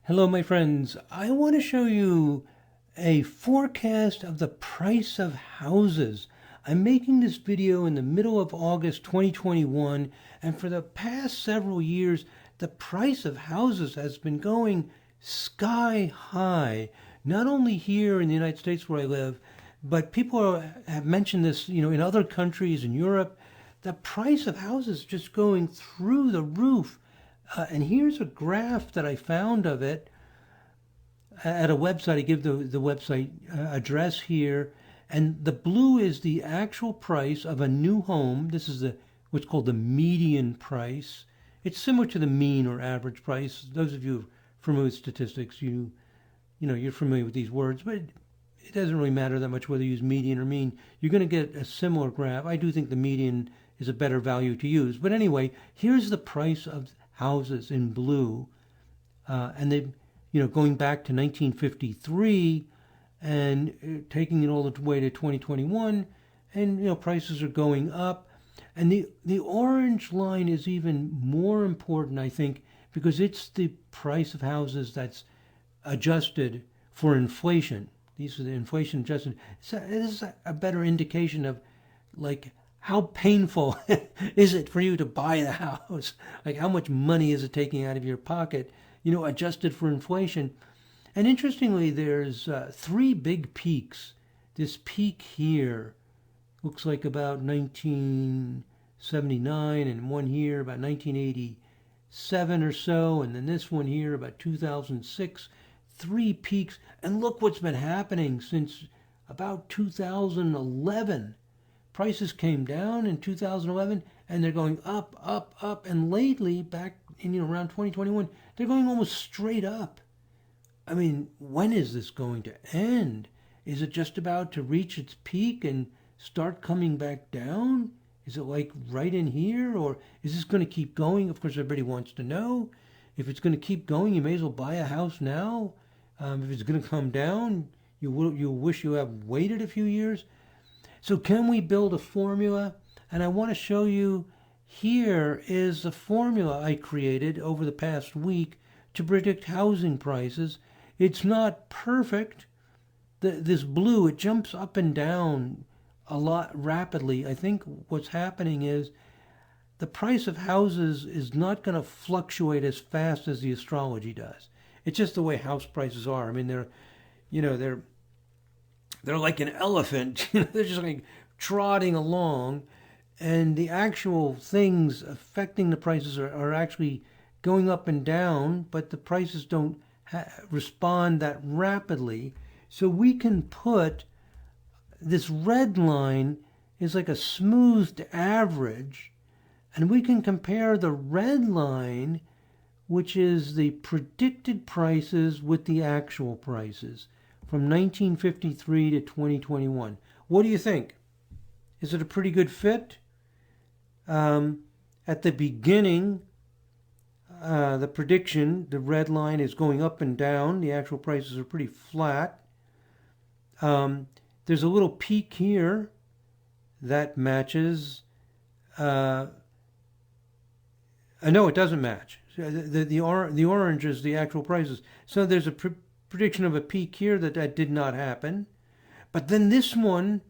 Hello, my friends. I want to show you a forecast of the price of houses. I'm making this video in the middle of August 2021, and for the past several years, the price of houses has been going sky high. Not only here in the United States where I live, but have mentioned this, in other countries in Europe. The price of houses just going through the roof. And here's a graph that I found of it at a website. I give the website address here. And the blue is the actual price of a new home. This is what's called the median price. It's similar to the mean or average price. Those of you familiar with statistics, you're familiar with these words, but it doesn't really matter that much whether you use median or mean. You're going to get a similar graph. I do think the median is a better value to use. But anyway, here's the price of houses in blue, and they, going back to 1953 and taking it all the way to 2021, and prices are going up, and the orange line is even more important, I think, because it's the price of houses that's adjusted for inflation. These are the inflation adjusted. So it is a better indication of like how painful is it for you to buy the house? Like how much money is it taking out of your pocket, adjusted for inflation? And interestingly, there's three big peaks. This peak here looks like about 1979, and one here about 1987 or so, and then this one here about 2006. Three peaks, and look what's been happening since about 2011. Prices came down in 2011, and they're going up, up, up, and lately, back in around 2021, they're going almost straight up. I mean, when is this going to end? Is it just about to reach its peak and start coming back down? Is it like right in here, or is this going to keep going? Of course, everybody wants to know. If it's going to keep going, you may as well buy a house now. If it's going to come down, you wish you have waited a few years. So can we build a formula? And I want to show you, here is the formula I created over the past week to predict housing prices. It's not perfect. This blue, it jumps up and down a lot rapidly. I think what's happening is the price of houses is not going to fluctuate as fast as the astrology does. It's just the way house prices are. I mean, they're like an elephant. They're just like trotting along, and the actual things affecting the prices are actually going up and down, but the prices don't respond that rapidly. So we can put this red line is like a smoothed average, and we can compare the red line, which is the predicted prices, with the actual prices from 1953 to 2021. What do you think? Is it a pretty good fit? At the beginning, the prediction, the red line is going up and down. The actual prices are pretty flat. There's a little peak here that matches. No, it doesn't match. The orange is the actual prices. So there's a prediction of a peak here that did not happen. But then this one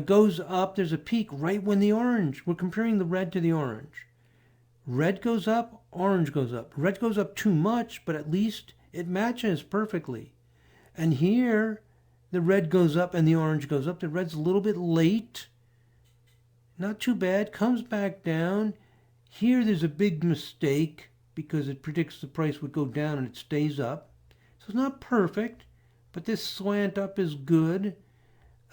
goes up. There's a peak right when the orange. We're comparing the red to the orange. Red goes up, orange goes up. Red goes up too much, but at least it matches perfectly. And here, the red goes up and the orange goes up. The red's a little bit late. Not too bad. Comes back down. Here there's a big mistake because it predicts the price would go down and it stays up. So it's not perfect, but this slant up is good.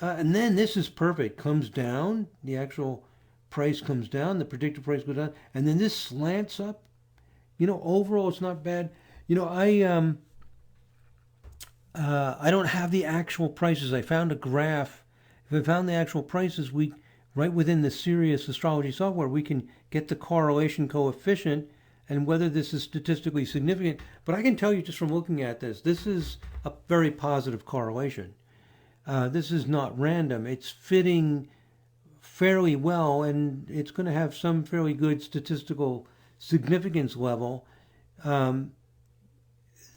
And then this is perfect. Comes down. The actual price comes down. The predicted price goes down. And then this slants up. Overall it's not bad. I don't have the actual prices. I found a graph. If I found the actual prices, right within the Sirius astrology software, we can get the correlation coefficient and whether this is statistically significant. But I can tell you just from looking at this is a very positive correlation. This is not random. It's fitting fairly well, and it's going to have some fairly good statistical significance level.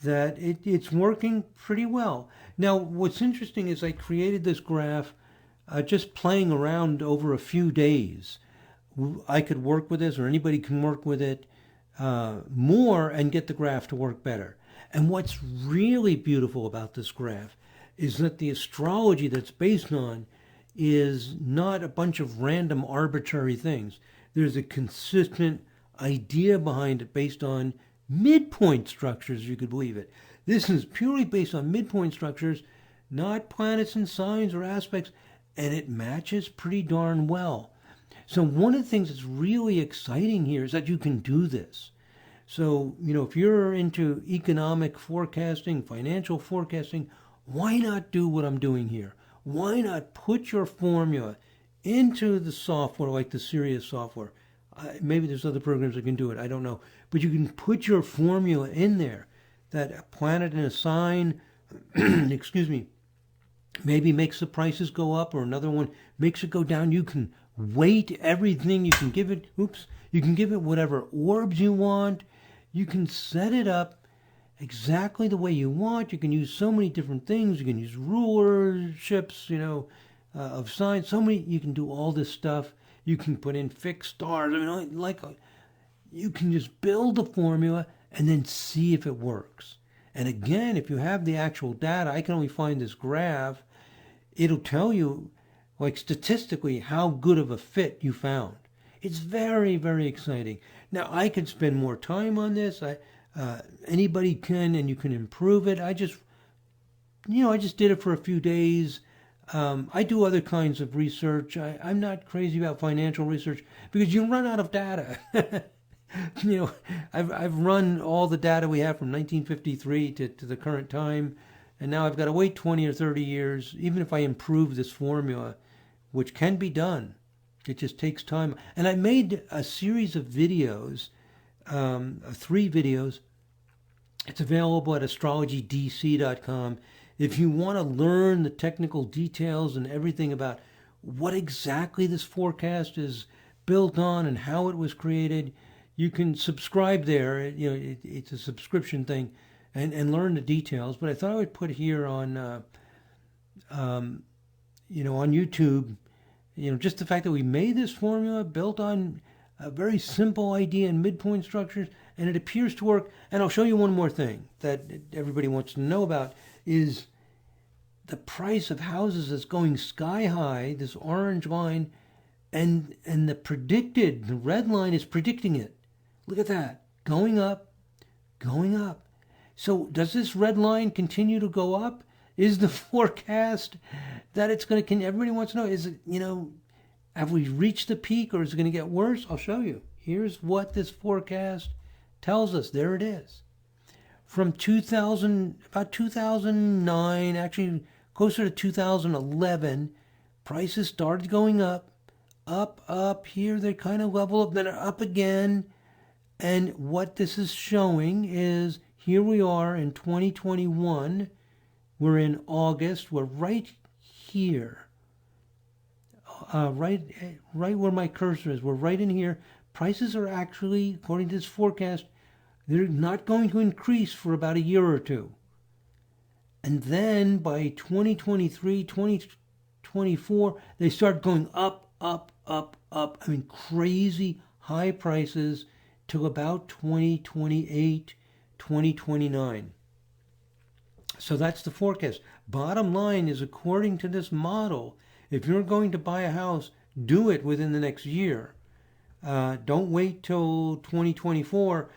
that it's working pretty well. Now, what's interesting is I created this graph just playing around over a few days. I could work with this, or anybody can work with it more and get the graph to work better. And what's really beautiful about this graph is that the astrology that's based on is not a bunch of random arbitrary things. There's a consistent idea behind it based on midpoint structures, you could believe it. This is purely based on midpoint structures, not planets and signs or aspects, and it matches pretty darn well. So one of the things that's really exciting here is that you can do this. So, if you're into economic forecasting, financial forecasting, why not do what I'm doing here? Why not put your formula into the software like the Sirius software? Maybe there's other programs that can do it. I don't know. But you can put your formula in there. That a planet in a sign, excuse me, maybe makes the prices go up, or another one makes it go down. You can weight everything. You can give it, you can give it whatever orbs you want. You can set it up exactly the way you want. You can use so many different things. You can use rulerships, of signs. You can do all this stuff. You can put in fixed stars. You can just build a formula and then see if it works. And again, if you have the actual data, I can only find this graph. It'll tell you, like statistically, how good of a fit you found. It's very, very exciting. Now, I could spend more time on this. Anybody can, and you can improve it. I just did it for a few days. I do other kinds of research. I'm not crazy about financial research because you run out of data. I've run all the data we have from 1953 to the current time, and now I've got to wait 20 or 30 years, even if I improve this formula, which can be done. It just takes time. And I made a series of videos, 3 videos. It's available at astrologydc.com. If you want to learn the technical details and everything about what exactly this forecast is built on and how it was created, you can subscribe there. It's a subscription thing, and learn the details. But I thought I would put here on, on YouTube, just the fact that we made this formula built on a very simple idea in midpoint structures, and it appears to work. And I'll show you one more thing that everybody wants to know about is the price of houses is going sky high, this orange line, and the red line is predicting it. Look at that, going up, going up. So does this red line continue to go up? Is the forecast that it's going to, everybody wants to know, is it, have we reached the peak or is it going to get worse? I'll show you. Here's what this forecast tells us. There it is. From about 2009, actually closer to 2011, prices started going up. Here they kind of level up, then up again. And what this is showing is here we are in 2021. We're in August. We're right here. Right where my cursor is. We're right in here. Prices are actually, according to this forecast, they're not going to increase for about a year or two. And then by 2023, 2024, they start going up, up, up, up. I mean, crazy high prices till about 2028, 2029. So that's the forecast. Bottom line is, according to this model, if you're going to buy a house, do it within the next year. Don't wait till 2024,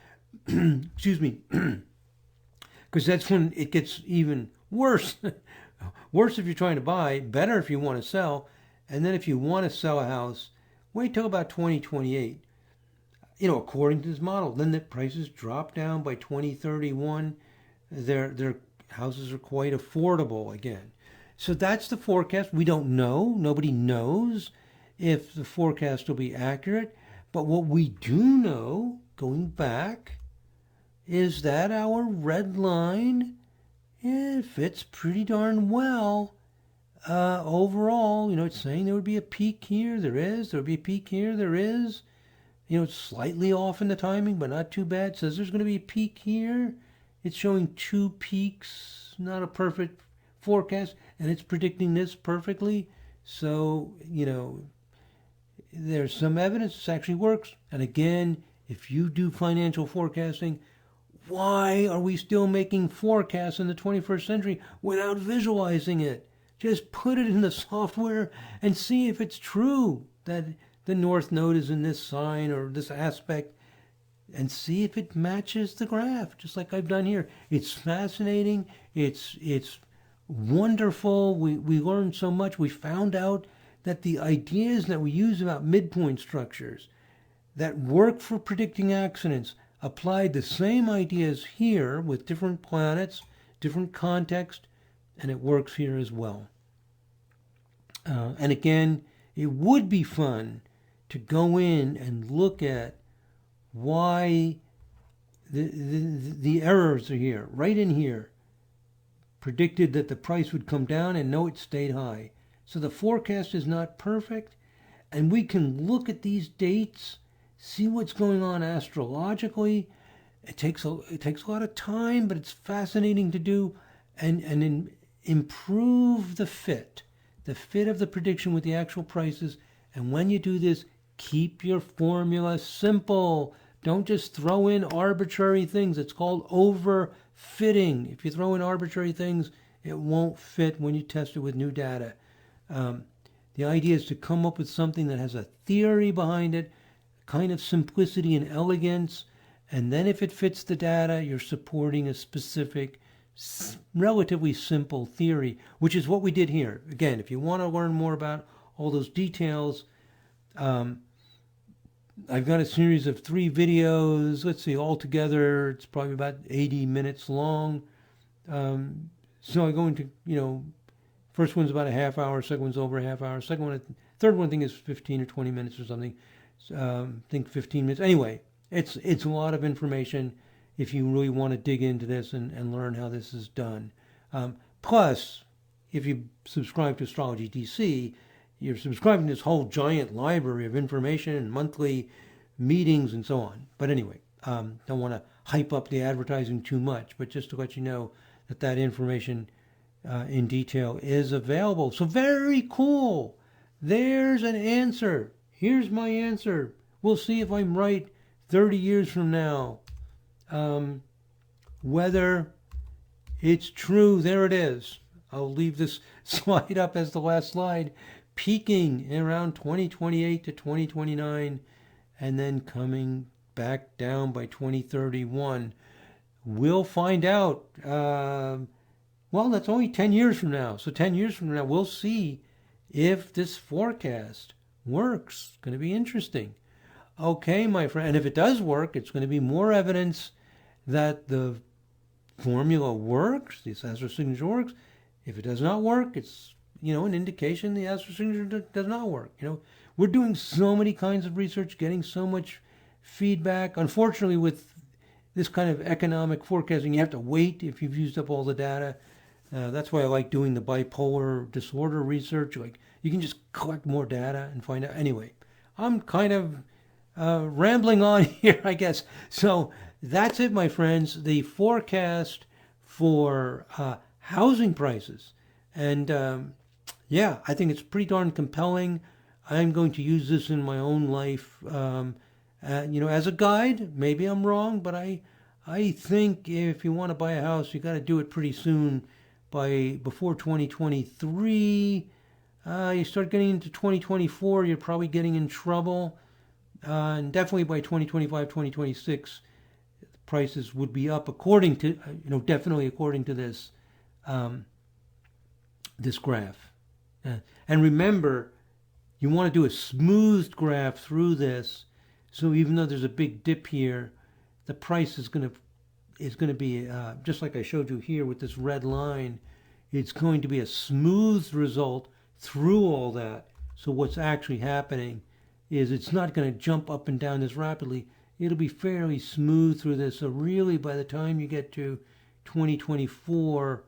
excuse me, because that's when it gets even worse. Worse if you're trying to buy, better if you want to sell. And then if you want to sell a house, wait till about 2028. According to this model, then the prices drop down by 2031. Their houses are quite affordable again. So that's the forecast. We don't know. Nobody knows if the forecast will be accurate. But what we do know, going back, is that our red line, it fits pretty darn well. Overall, it's saying there would be a peak here. There would be a peak here. There is. It's slightly off in the timing, but not too bad. It says there's going to be a peak here. it's showing 2 peaks, not a perfect forecast, and it's predicting this perfectly. So, there's some evidence this actually works. And again, if you do financial forecasting, why are we still making forecasts in the 21st century without visualizing it? Just put it in the software and see if it's true that the North Node is in this sign or this aspect, and see if it matches the graph, just like I've done here. It's fascinating. It's wonderful. We learned so much. We found out that the ideas that we use about midpoint structures that work for predicting accidents applied the same ideas here with different planets, different context, and it works here as well. And again, it would be fun to go in and look at why the errors are here, right in here. Predicted that the price would come down, and no, it stayed high. So the forecast is not perfect, and we can look at these dates, see what's going on astrologically. It takes a lot of time, but it's fascinating to do, and improve the fit of the prediction with the actual prices. And when you do this, keep your formula simple. Don't just throw in arbitrary things. It's called overfitting. If you throw in arbitrary things, it won't fit when you test it with new data. The idea is to come up with something that has a theory behind it, kind of simplicity and elegance, and then if it fits the data, you're supporting a specific, relatively simple theory, which is what we did here. Again, if you want to learn more about all those details, I've got a series of 3 videos. Let's see, altogether, it's probably about 80 minutes long. So I go into, first one's about a half hour, second one's over a half hour, third one I think is 15 or 20 minutes or something. I think 15 minutes. Anyway, it's a lot of information if you really want to dig into this and learn how this is done. Plus, if you subscribe to Astrology DC, you're subscribing to this whole giant library of information and monthly meetings and so on. But anyway, don't want to hype up the advertising too much, but just to let you know that information in detail is available. So very cool. There's an answer. Here's my answer. We'll see if I'm right 30 years from now. Whether it's true, there it is. I'll leave this slide up as the last slide. Peaking in around 2028 to 2029, and then coming back down by 2031. We'll find out. Well, that's only 10 years from now. So 10 years from now, we'll see if this forecast works. It's going to be interesting. Okay, my friend. And if it does work, it's going to be more evidence that the formula works, the astro signature works. If it does not work, it's an indication the astro signature does not work. We're doing so many kinds of research, getting so much feedback. Unfortunately, with this kind of economic forecasting, you have to wait if you've used up all the data. That's why I like doing the bipolar disorder research. Like, you can just collect more data and find out. Anyway, I'm kind of rambling on here, I guess. So that's it, my friends. The forecast for housing prices. And I think it's pretty darn compelling. I'm going to use this in my own life, as a guide. Maybe I'm wrong, but I think if you want to buy a house, you got to do it pretty soon. Before 2023, you start getting into 2024, you're probably getting in trouble. And definitely by 2025, 2026, prices would be up according to, definitely according to this this graph. And remember, you want to do a smoothed graph through this. So even though there's a big dip here, the price is going to be, just like I showed you here with this red line, it's going to be a smoothed result through all that. So what's actually happening is it's not going to jump up and down this rapidly. It'll be fairly smooth through this. So really, by the time you get to 2024,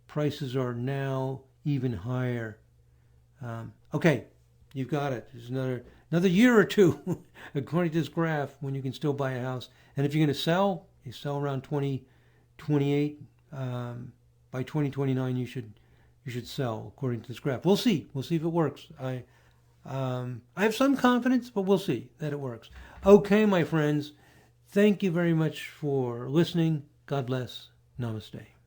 prices are now even higher. Okay, you've got it. There's another year or two, according to this graph, when you can still buy a house. And if you're going to sell, you sell around 2028, 28. By 2029, you should sell according to this graph. We'll see. We'll see if it works. I have some confidence, but we'll see that it works. Okay, my friends. Thank you very much for listening. God bless. Namaste.